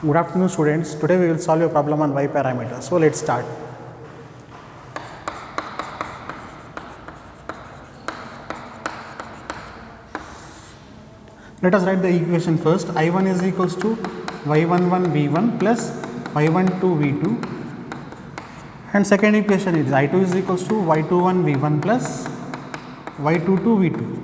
Good afternoon, students. Today we will solve a problem on y parameter. So let's start. Let us write the equation first. I1 is equals to y11 v1 plus y12 v2, and second equation is I2 is equals to y21 v1 plus y22 v2.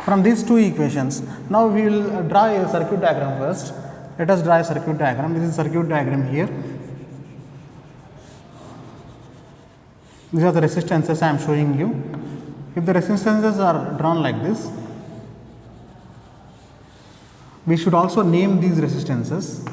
From these two equations, now we will draw a circuit diagram first. Let us draw a circuit diagram. This is circuit diagram here. These are the resistances I am showing you. If the resistances are drawn like this, we should also name these resistances.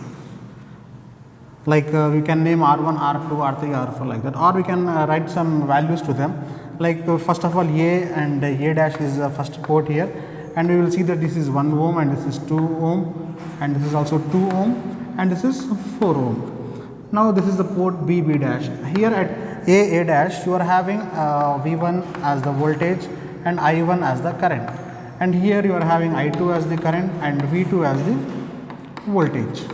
Like we can name R1, R2, R3, R4 like that, or we can write some values to them. Like first of all, A and A dash is the first port here, and we will see that this is 1 ohm and this is 2 ohm and this is also 2 ohm and this is 4 ohm. Now this is the port B dash. Here at A dash you are having V1 as the voltage and I1 as the current, and here you are having I2 as the current and V2 as the voltage.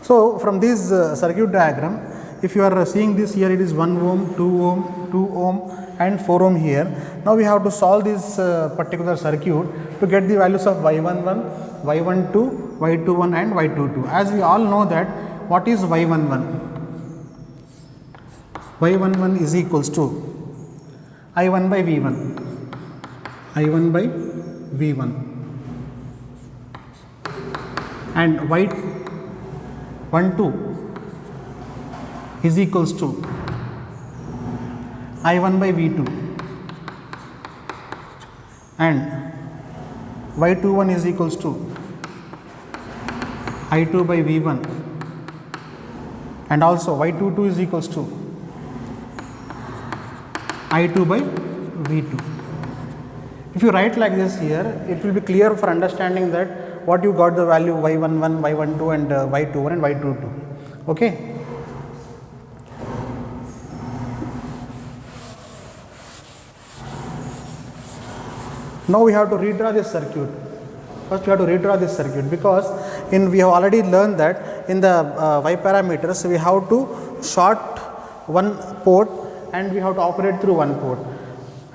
So from this circuit diagram, if you are seeing this here, it is 1 ohm, 2 ohm, 2 ohm and 4 ohm here. Now we have to solve this particular circuit to get the values of y11, y12, y21 and y22. As we all know that what is y11? y11 is equals to I1 by V1, I1 by V1, and y12 is equals to I1 by V2, and y21 is equals to I2 by V1, and also y22 is equals to I2 by V2. If you write like this here, it will be clear for understanding that what you got the value y11, y12 and y21 and y22. Okay. Now we have to redraw this circuit. First we have to redraw this circuit, because we have already learned that in the y parameters we have to short one port and we have to operate through one port,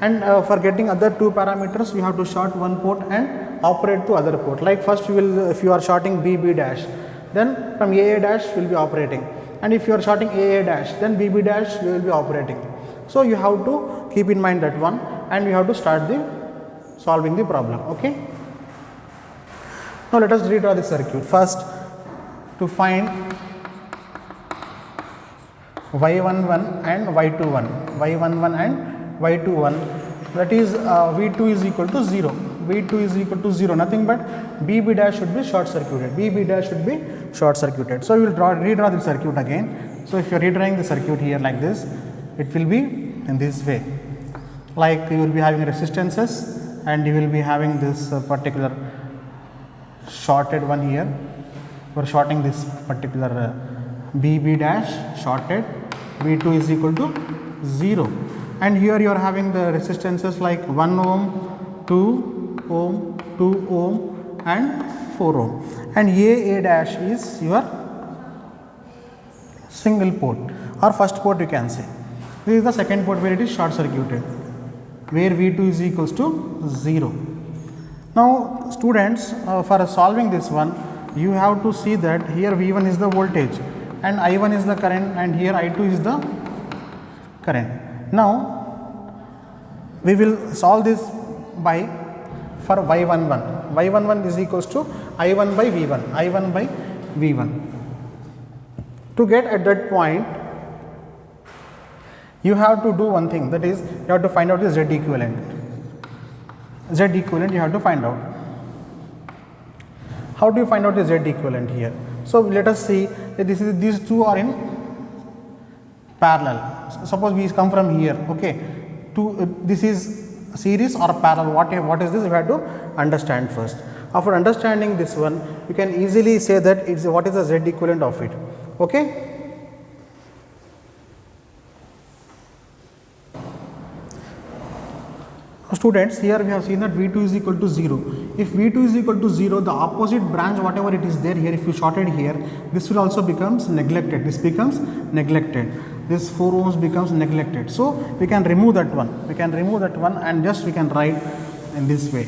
and for getting other two parameters we have to short one port and operate to other port. Like first we will, if you are shorting B dash, then from A dash will be operating, and if you are shorting A dash, then B dash will be operating. So you have to keep in mind that one, and we have to start the solving the problem. Okay. Now let us redraw the circuit. First, to find y11 and y21, y11 and y21, that is V2 is equal to 0. V2 is equal to 0, nothing but B dash should be short circuited. B dash should be short circuited. So we will redraw the circuit again. So if you are redrawing the circuit here like this, it will be in this way. Like you will be having resistances, and you will be having this particular shorted one here. We are shorting this particular B dash shorted, V2 is equal to 0, and here you are having the resistances like 1 ohm, 2 ohm, 2 ohm and 4 ohm, and A dash is your single port or first port you can say. This is the second port where it is short circuited, where V2 is equals to 0. Now students, for solving this one, you have to see that here V1 is the voltage and I1 is the current, and here I2 is the current. Now we will solve this by for y11. y11 is equals to I1 by V1, I1 by V1. To get at that point, you have to do one thing, that is you have to find out the Z equivalent. Z equivalent you have to find out. How do you find out the Z equivalent here? So let us see that these two are in parallel. Suppose we come from here, okay, this is series or parallel. What is this? We have to understand first. After understanding this one, you can easily say that it's what is the Z equivalent of it. Okay. Students, here we have seen that V2 is equal to 0. If V2 is equal to 0, the opposite branch, whatever it is there here, if you shorted here, this will also becomes neglected. This becomes neglected. This 4 ohms becomes neglected. So we can remove that one. We can remove that one and just we can write in this way.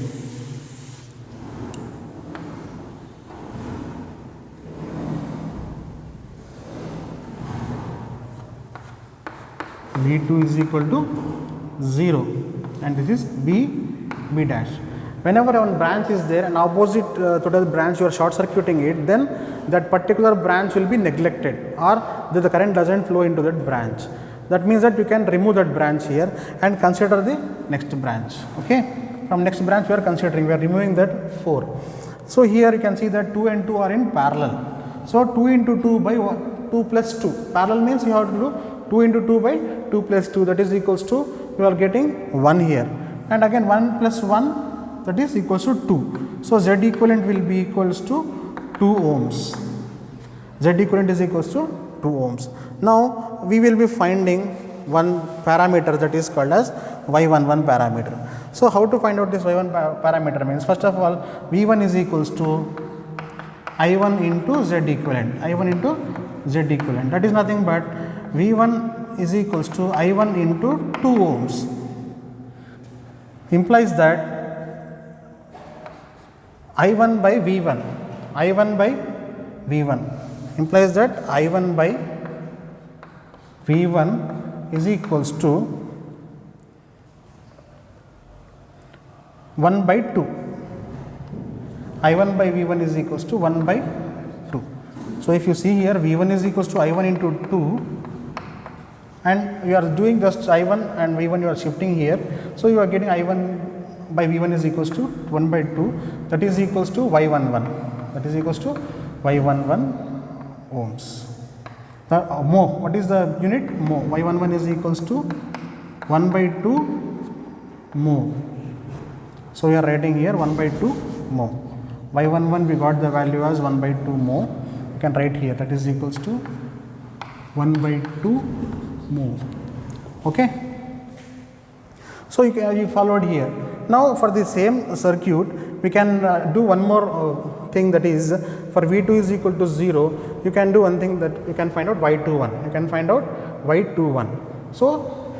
V2 is equal to 0 and this is B dash. Whenever one branch is there and opposite to the branch you are short circuiting it, then that particular branch will be neglected or the current doesn't flow into that branch. That means that you can remove that branch here and consider the next branch. Okay, from next branch we are considering, we are removing that 4. So here you can see that 2 and 2 are in parallel. So 2 into 2 by 2 plus 2. Parallel means you have to do 2 into 2 by 2 plus 2, that is equals to, you are getting 1 here, and again 1 plus 1, that is equals to 2. So Z equivalent will be equals to 2 ohms. Z equivalent is equals to 2 ohms. Now we will be finding one parameter that is called as Y11 parameter. So how to find out this Y1 parameter means, first of all, V1 is equals to I1 into Z equivalent, I1 into Z equivalent, that is nothing but V1 is equals to I1 into 2 ohms, implies that I1 by V1, I1 by V1 implies that I1 by V1 is equals to 1 by 2. I1 by V1 is equals to 1 by 2. So if you see here, V1 is equals to I1 into 2, and you are doing just I1 and V1 you are shifting here. So you are getting I1 by V1 is equals to 1 by 2, that is equals to Y11, that is equals to Y11 ohms. The mho, what is the unit? Mho. Y11 is equals to 1 by 2 mho. So we are writing here 1 by 2 mho. Y11 we got the value as 1 by 2 mho. You can write here, that is equals to 1 by 2 mho. Okay. So you followed here. Now for the same circuit, we can do one more thing, that is for V2 is equal to 0, you can do one thing, that you can find out Y21. You can find out Y21. So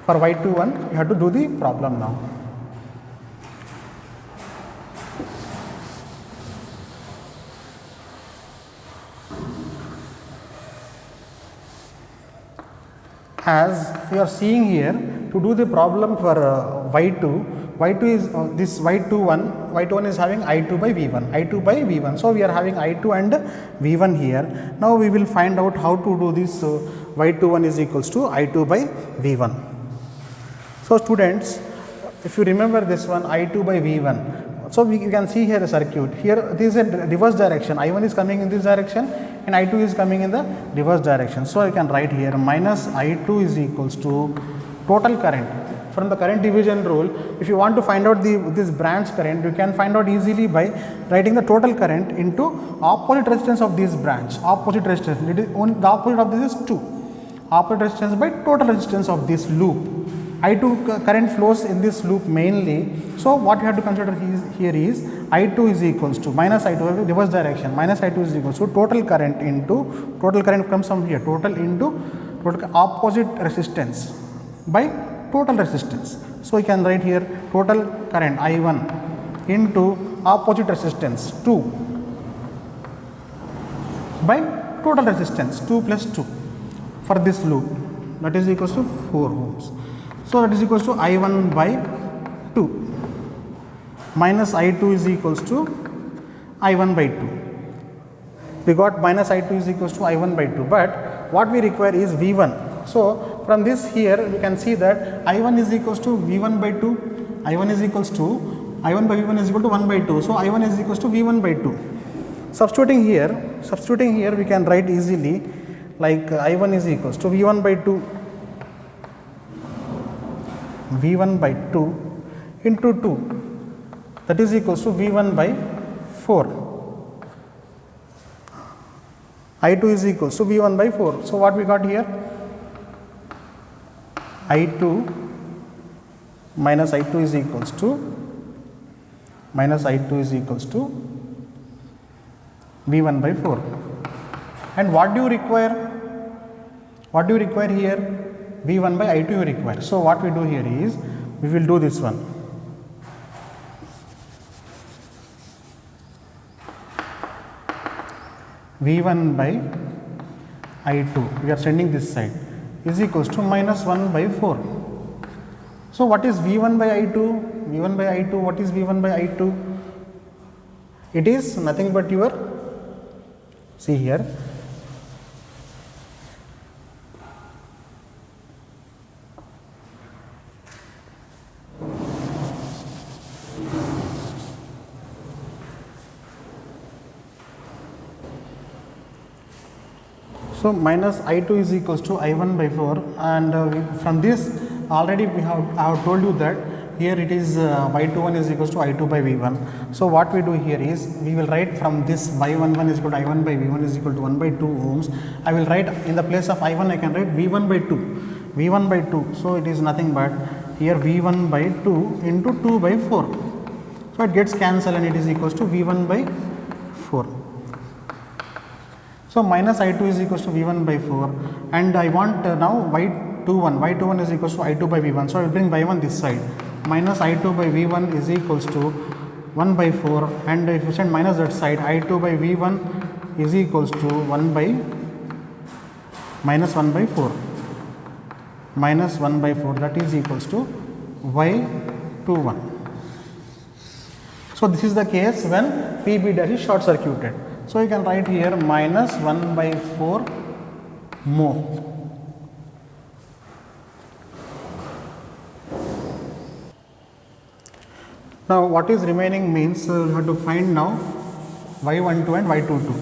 for Y21, you have to do the problem now. As you are seeing here, to do the problem for Y2 is this Y21 is having I2 by V1, so we are having I2 and V1 here. Now we will find out how to do this Y21 is equals to I2 by V1. So students, if you remember this one, I2 by V1, so we can see here the circuit. Here this is a reverse direction, I1 is coming in this direction and I2 is coming in the reverse direction. So I can write here minus I2 is equals to total current. From the current division rule, if you want to find out this branch current, you can find out easily by writing the total current into opposite resistance of this branch. Opposite resistance, it is only the opposite of this is 2. Opposite resistance by total resistance of this loop. I2 current flows in this loop mainly. So what you have to consider here is I2 is equals to minus I2 reverse direction, minus I2 is equals to total current into, total current comes from here, total into total opposite resistance by total resistance. So you can write here total current I1 into opposite resistance 2 by total resistance 2 plus 2 for this loop, that is equals to 4 ohms. So that is equals to I1 by 2 minus I2 is equals to I1 by 2. We got minus I2 is equals to I1 by 2, but what we require is V1. So from this here we can see that I1 is equals to V1 by 2, I1 is equals to I1 by V1 is equal to 1 by 2. So I1 is equals to V1 by 2. Substituting here we can write easily like I1 is equals to V1 by 2 into 2, that is equals to V1 by 4. I2 is equals to V1 by 4. So what we got here? I2 minus I2 is equals to V1 by 4. And what do you require? What do you require here? V1 by I2 you require. So what we do here is, we will do this one. V1 by I2, we are sending this side, is equals to minus 1 by 4. So what is V1 by I2? V1 by I2, what is V1 by I2? It is nothing but your, see here, so minus I2 is equals to I1 by 4, and from this already I have told you that here it is Y21 is equals to I2 by V1. So what we do here is, we will write from this Y11 is equal to I1 by V1 is equal to 1 by 2 ohms. I will write in the place of I1 I can write V1 by 2, V1 by 2. So it is nothing but here V1 by 2 into 2 by 4. So it gets cancelled and it is equals to V1 by 4. So minus I2 is equals to V1 by 4, and I want now Y21 is equals to I2 by V1. So I will bring Y1 this side. Minus I2 by V1 is equals to 1 by 4, and if you send minus that side, I2 by V1 is equals to 1 by minus 1 by 4, minus 1 by 4, that is equals to Y21. So this is the case when PB dash is short circuited. So you can write here minus 1 by 4 mho. Now what is remaining means you have to find now Y12 and Y22,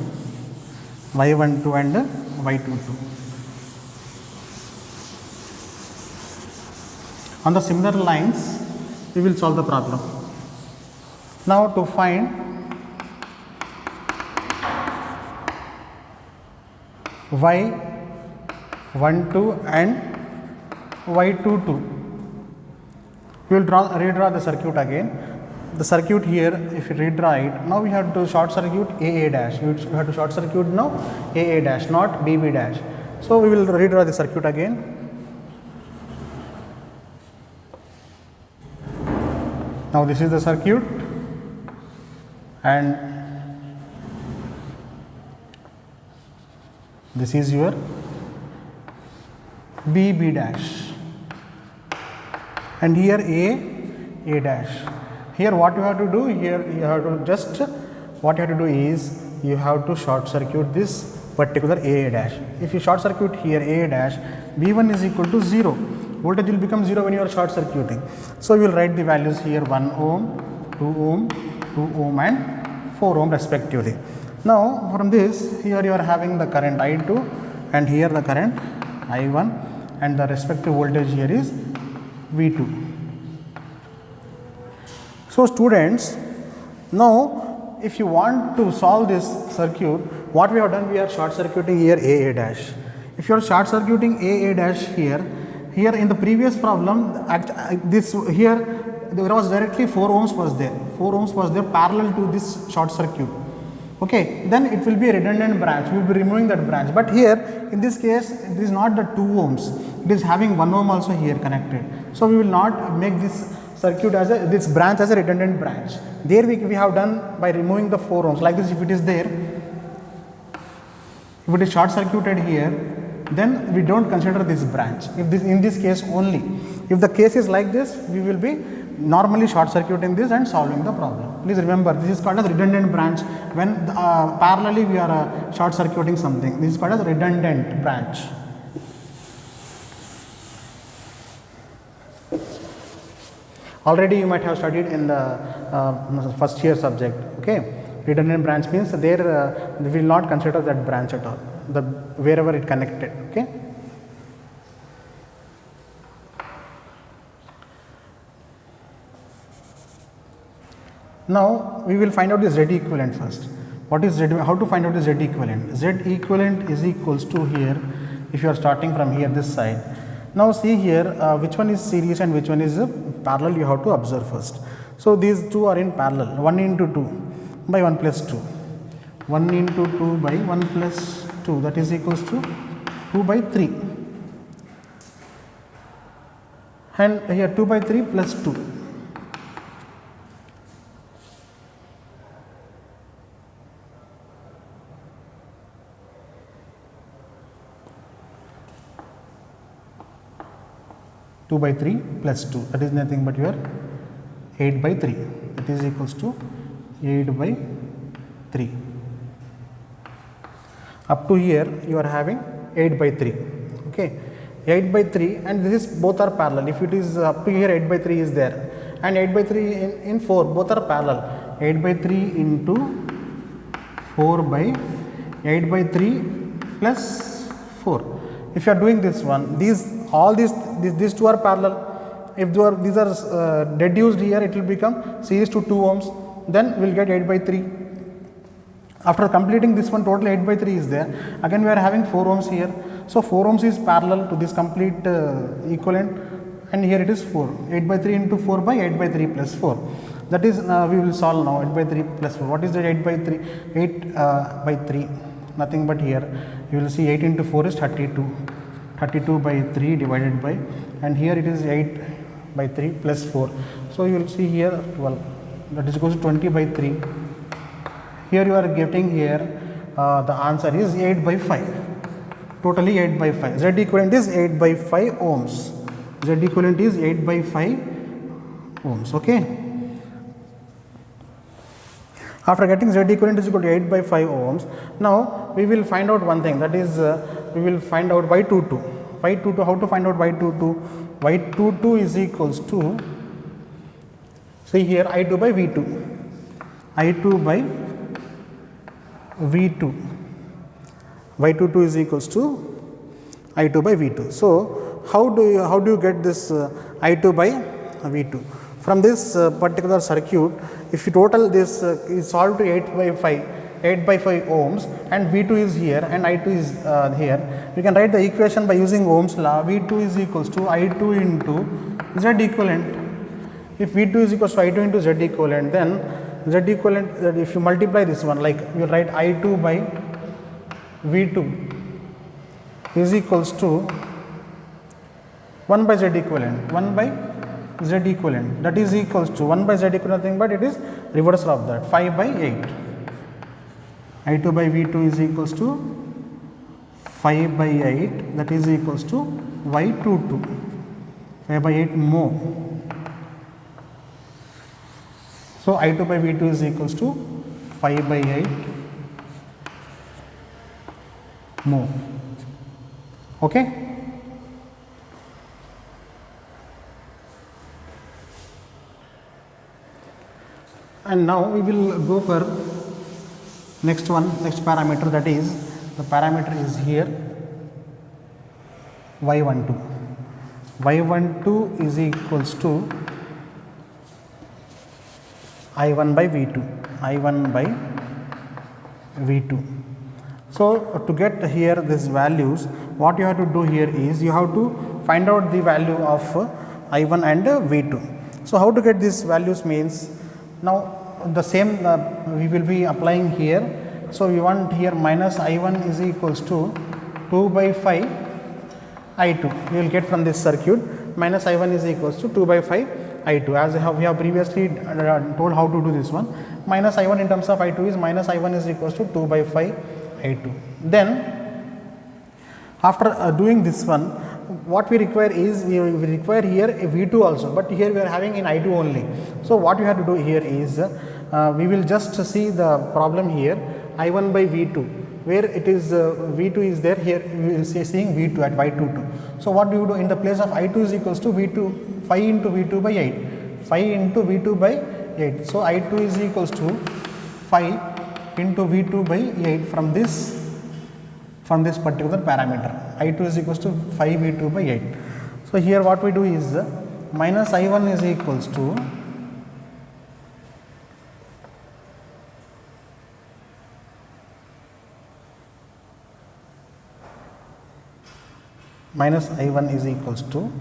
Y12 and Y22. On the similar lines we will solve the problem. Now to find Y12 and Y22, we will redraw the circuit again. The circuit here, if you redraw it, now we have to short circuit AA dash. We have to short circuit now AA dash, not BB dash. So we will redraw the circuit again. Now this is the circuit, and this is your BB dash, and here A dash. Here what you have to do, here you have to just, what you have to do is, you have to short circuit this particular AA dash. If you short circuit here AA dash, V1 is equal to 0. Voltage will become 0 when you are short circuiting. So we will write the values here 1 ohm, 2 ohm, 2 ohm and 4 ohm respectively. Now from this, here you are having the current I2 and here the current I1, and the respective voltage here is V2. So students, now if you want to solve this circuit, what we have done, we are short circuiting here AA dash. If you are short circuiting AA dash here in the previous problem, this here there was directly 4 ohms was there, 4 ohms was there parallel to this short circuit. Okay, then it will be a redundant branch, we will be removing that branch. But here in this case, it is not the 2 ohms, it is having 1 ohm also here connected. So we will not make this circuit as this branch as a redundant branch. There we have done by removing the 4 ohms. Like this, if it is there, if it is short circuited here, then we don't consider this branch. If this, in this case only, if the case is like this, we will be normally short circuiting this and solving the problem. Please remember, this is called as redundant branch when parallelly we are short circuiting something. This is called as redundant branch. Already you might have studied in the first year subject. Okay, redundant branch means there we will not consider that branch at all, wherever it connected. Okay. Now we will find out the Z equivalent first. What is Z? How to find out the Z equivalent? Z equivalent is equals to here, if you are starting from here this side. Now see here which one is series and which one is parallel you have to observe first. So these two are in parallel. 1 into 2 by 1 plus 2. 1 into 2 by 1 plus 2, that is equals to 2 by 3. And here 2 by 3 plus 2. By 3 plus 2, that is nothing but your 8 by 3, that is equals to 8 by 3. Up to here you are having 8 by 3. Okay, 8 by 3, and this is both are parallel. If it is up to here, 8 by 3 is there, and 8 by 3 in 4, both are parallel. 8 by 3 into 4 by 8 by 3 plus 4. If you are doing this one, these two are parallel. If these are deduced here, it will become series to 2 ohms. Then we will get 8 by 3. After completing this one, total 8 by 3 is there. Again we are having 4 ohms here. So 4 ohms is parallel to this complete equivalent, and here it is 4. 8 by 3 into 4 by 8 by 3 plus 4. That is we will solve now. 8 by 3 plus 4. What is that 8 by 3? 8 by 3. Nothing but here you will see 8 into 4 is 32. 32 by 3 divided by, and here it is 8 by 3 plus 4. So you will see here 12. That is equals to 20 by 3. Here you are getting here the answer is 8 by 5. Totally 8 by 5. Z equivalent is 8 by 5 ohms. Z equivalent is 8 by 5 ohms. Okay. After getting Z equivalent is equal to 8 by 5 ohms, now we will find out one thing, that is we will find out Y22. Y22, how to find out Y22? Y22 is equals to, see here, I2 by V2. I2 by V2. Y22 is equals to I2 by V2. So how do you get this I2 by V2? From this particular circuit, if you total this is solved to 8 by 5 ohms, and V2 is here and I2 is here, we can write the equation by using Ohm's law. V2 is equals to I2 into Z equivalent. If V2 is equals to I2 into Z equivalent, then Z equivalent, if you multiply this one, like you will write I2 by V2 is equals to 1 by Z equivalent. 1 by Z equivalent, that is equals to 1 by Z equivalent, nothing but it is reversal of that, 5 by 8. I2 by V2 is equals to 5 by 8, that is equals to Y22, 5 by 8 more. So I2 by V2 is equals to 5 by 8 more. Okay. And now we will go for next parameter, that is the parameter is here Y12. Y12 is equals to I1 by V2. I1 by V2. So to get here these values, what you have to do here is you have to find out the value of I1 and V2. So how to get these values means, now the same we will be applying here. So we want here minus I1 is equals to 2 by 5 I2. We will get from this circuit minus I1 is equals to 2 by 5 I2. As we have previously told how to do this one. Minus I1 in terms of I2 is minus I1 is equals to 2 by 5 I2. Then after doing this one, what we require is we require here a V2 also, but here we are having in I2 only. So what we have to do here is we will just see the problem here, I1 by V2, where it is V2 is there, here we will see seeing V2 at Y22. So what do you do? In the place of I2 is equals to V2, 5 into V2 by 8, 5 into V2 by 8. So I2 is equals to 5 into V2 by 8 from this particular parameter. I2 is equals to 5 V2 by 8. So here what we do is minus I1 is equals to minus I1 is equals to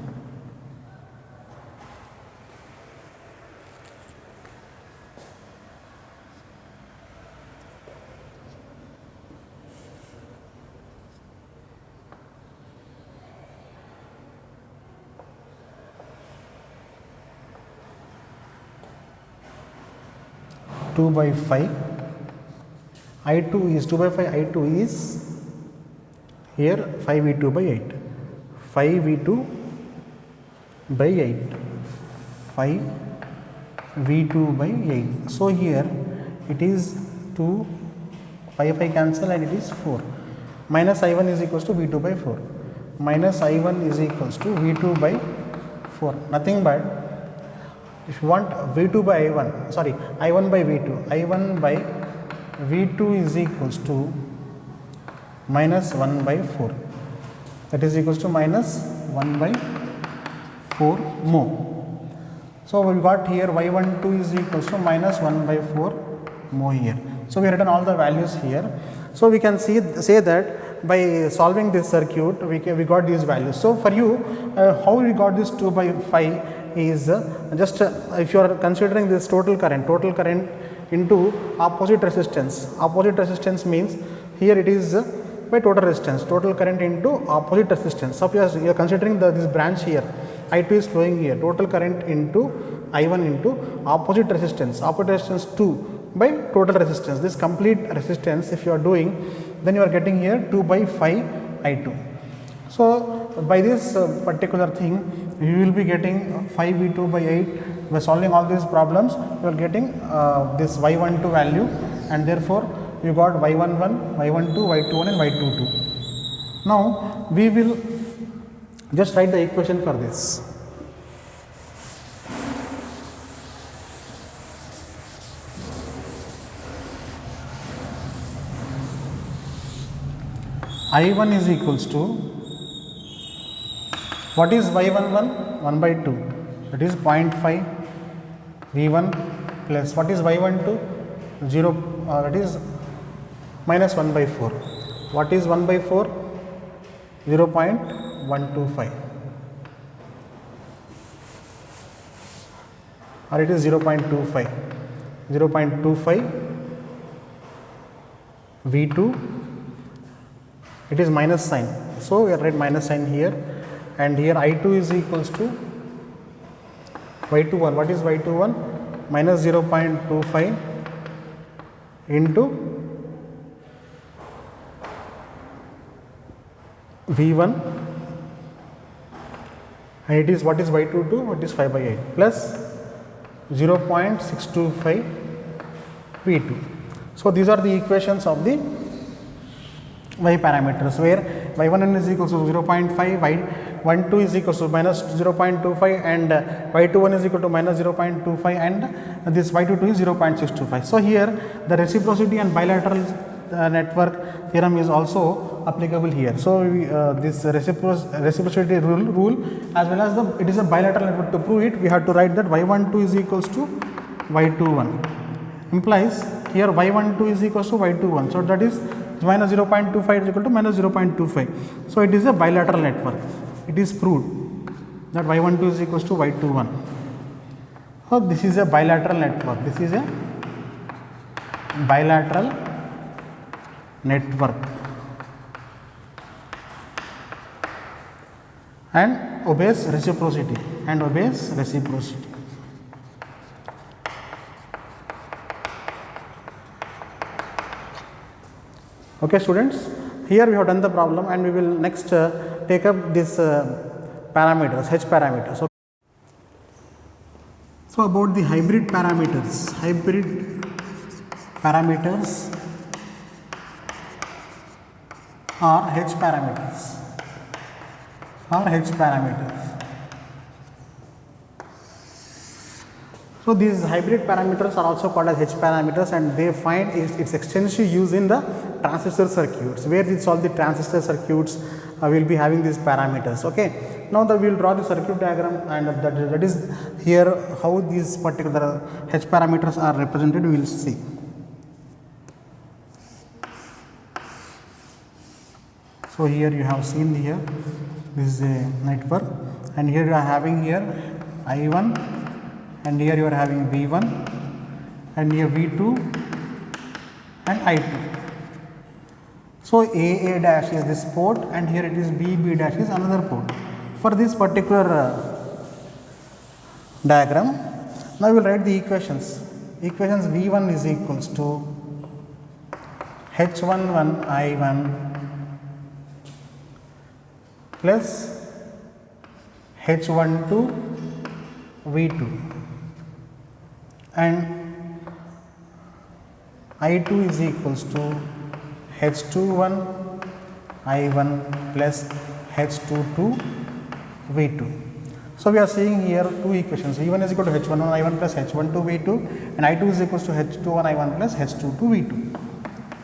2 by 5, I2 is 2 by 5, I2 is here 5V2 by 8, 5V2 by 8, 5V2 by 8. So here it is 2, 5 cancel and it is 4. Minus I1 is equals to V2 by 4. Minus I1 is equals to V2 by 4. Nothing but if you want V2 by I1, sorry, I1 by V2, I1 by V2 is equals to minus 1 by 4. That is equals to minus 1 by 4 mho. So we got here y12 is equals to minus 1 by 4 mho here. So we written all the values here. So we can say that by solving this circuit we got these values. So for you how we got this 2 by 5 is just if you are considering this total current into opposite resistance means here it is by total resistance, total current into opposite resistance. Suppose you are considering this branch here, I2 is flowing here, total current into I1 into opposite resistance 2 by total resistance. This complete resistance if you are doing, then you are getting here 2 by 5 I2. So by this particular thing you will be getting 5V2 by 8. By solving all these problems you are getting this y12 value, and therefore you got y11, y12, y21 and y22. Now we will just write the equation for this. I1 is equals to, what is y11? 1 by 2, that is 0.5 V1 plus what is y12? 0, that is minus 1 by 4. What is 1 by 4? 0.125, or it is 0.25. V2, it is minus sign, so we write minus sign here, and here I2 is equals to y21. What is y21? Minus 0.25 into V1, and it is what is y22? What is 5 by 8 plus 0.625 V2. So these are the equations of the y parameters, where y11 is equals to 0.5, y12 is equals to minus 0.25 and y21 is equal to minus 0.25 and this y22 is 0.625. So here the reciprocity and bilateral network theorem is also applicable here. So this reciprocity rule as well as it is a bilateral network. To prove it we have to write that y12 is equals to y21, implies here y12 is equals to y21. So that is minus 0.25 is equal to minus 0.25. So it is a bilateral network. It is proved that y12 is equals to y21. So this is a bilateral network. This is a bilateral network and obeys reciprocity Okay students, here we have done the problem and we will next take up this parameters, H parameters. So about the hybrid parameters are H parameters. So these hybrid parameters are also called as H parameters, and they find its extensive use in the transistor circuits, where we solve the transistor circuits will be having these parameters. Okay, now we will draw the circuit diagram, and that is here how these particular H parameters are represented. We will see. So here you have seen here this is a network, and here you are having here I1, and here you are having V1, and here V2 and I2. So A dash is this port, and here it is B dash is another port. For this particular diagram, now we will write the equations. equations V1 is equals to H11 I1 plus H12 V2 and I2 is equals to H21 I1 plus H22 V2. So we are seeing here two equations, V1 is equal to H11 I1 plus H12 V2 and I2 is equals to H21 I1 plus H22 V2.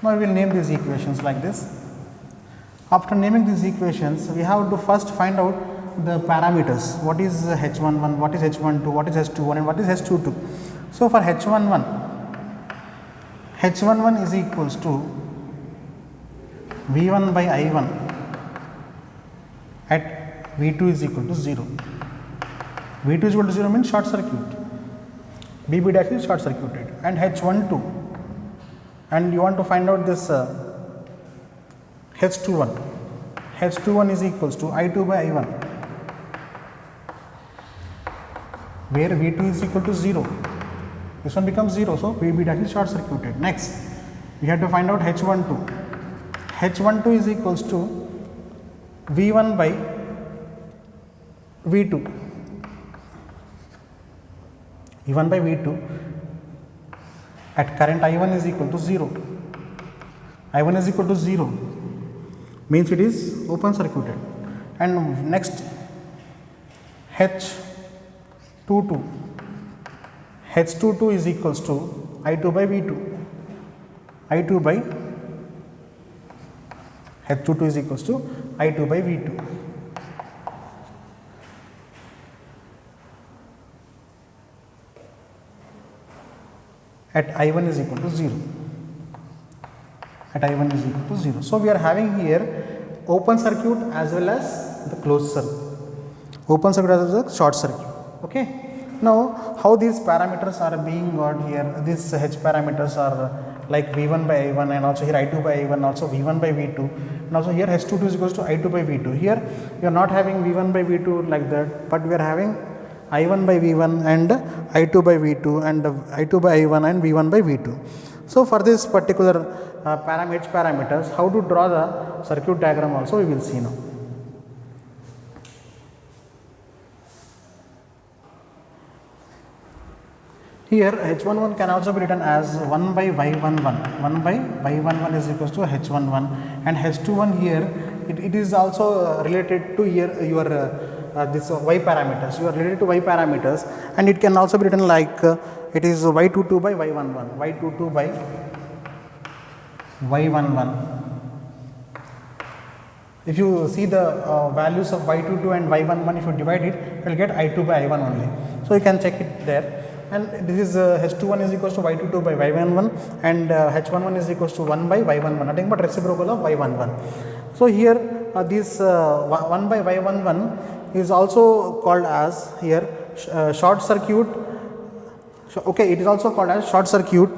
Now we will name these equations like this. After naming these equations, we have to first find out the parameters. What is H11, what is H12, what is H21 and what is H22. So for H11 is equals to V1 by I1 at V2 is equal to 0. V2 is equal to 0 means short circuit. BB dash is short circuited. And H12, and you want to find out this H21. H21 is equals to I2 by I1, where V2 is equal to 0. This one becomes 0, so BB dash is short circuited. Next, we have to find out H12. H12 is equals to V1 by V2. V1 by V2 at current I1 is equal to 0. I1 is equal to 0 means it is open circuited. And next H22. H22 is equals to I2 by V2. I2 by H22 is equals to I2 by V2. At I1 is equal to 0. At I1 is equal to 0. So we are having here open circuit as well as the closed circuit. Open circuit as well as the short circuit. Okay. Now how these parameters are being got here? These H parameters are like V1 by I1 and also here I2 by I1, also V1 by V2, and also here H22 is equals to I2 by V2. Here we are not having V1 by V2 like that, but we are having I1 by V1 and I2 by V2 and I2 by I1 and V1 by V2. So for this particular H parameters, how to draw the circuit diagram also we will see now. Here H11 can also be written as 1 by Y11. 1 by Y11 is equals to H11 and H21 here it is also related to here your this Y parameters. You are related to Y parameters and it can also be written like it is Y22 by Y11. Y22 by Y11. If you see the values of Y22 and Y11, if you divide it, you will get I2 by I1 only. So you can check it there. And this is H21 is equals to Y22 by Y11 and H11 is equals to 1 by Y11, nothing but reciprocal of Y11. So here this 1 by Y11 is also called as here short circuit. Okay, it is also called as short circuit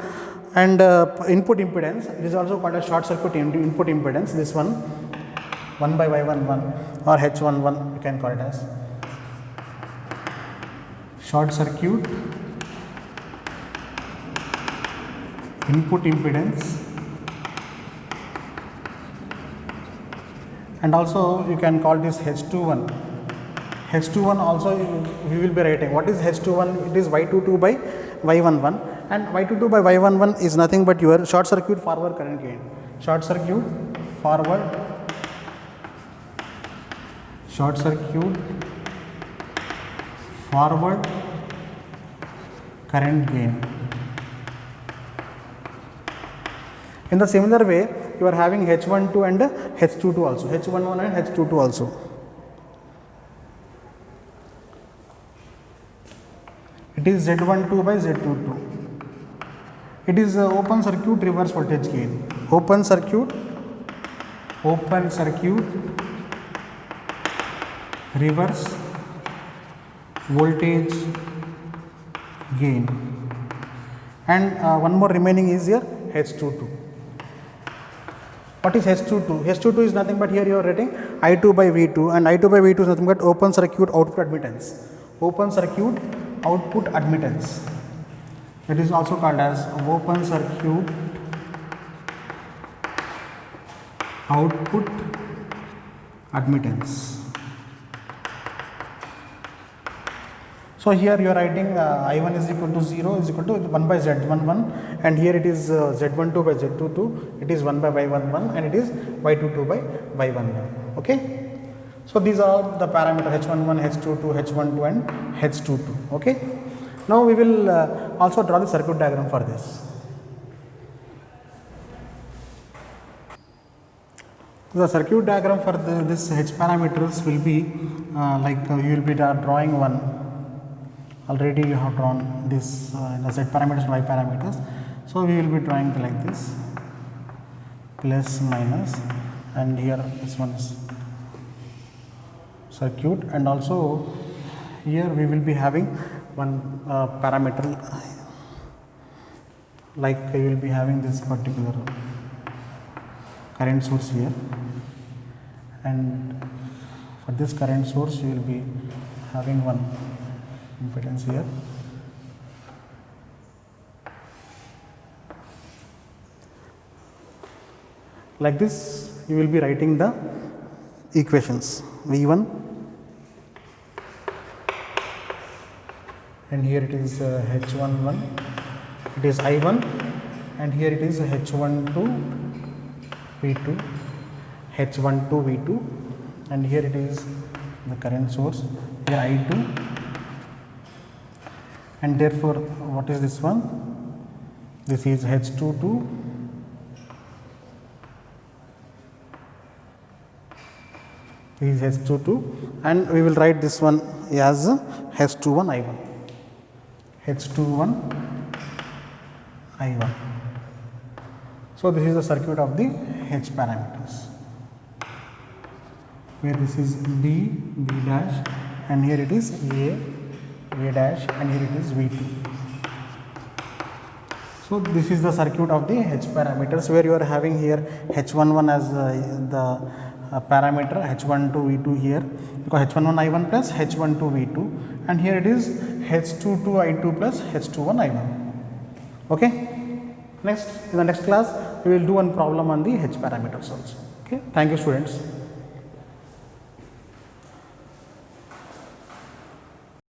and input impedance. It is also called as short circuit input impedance. This one 1 by Y11 or H11 you can call it as short circuit input impedance, and also you can call this H21. H21 also we will be writing. What is H21? It is Y22 by Y11 and Y22 by Y11 is nothing but your short circuit forward current gain. Short circuit forward current gain. In the similar way, you are having H12 and H22 also, H11 and H22 also. It is Z12 by Z22. It is open circuit reverse voltage gain. Open circuit reverse voltage gain. And one more remaining is here H22. What is H22? H22 is nothing but here you are writing I2 by V2 and I2 by V2 is nothing but open circuit output admittance. Open circuit output admittance. It is also called as open circuit output admittance. So here you are writing I1 is equal to 0 is equal to 1 by Z11, and here it is Z12 by Z22, it is 1 by Y11, and it is Y22 by Y11. Okay. So these are the parameters H11, H22, H12 and H22. Okay. Now we will also draw the circuit diagram for this. The circuit diagram for this H parameters will be you will be drawing one. Already you have drawn this the Z parameters and Y parameters. So we will be drawing like this, plus minus, and here this one is circuit, and also here we will be having one parameter, like we will be having this particular current source here, and for this current source we will be having one impedance here. Like this you will be writing the equations V1, and here it is H11, it is I1, and here it is H12 V2, H12 V2, and here it is the current source, here I2, and therefore what is this one? This is H22, this is H22, and we will write this one as H21 I1, H21 I1. So this is the circuit of the H parameters, where this is B, B dash, and here it is A dash, and here it is V2. So this is the circuit of the H parameters, where you are having here H11 as the parameter, H12 V2 here, because H11 I1 plus H12 V2, and here it is H22 I2 plus H21 I1. Okay. Next, in the next class we will do one problem on the H parameters also. Okay. Thank you, students.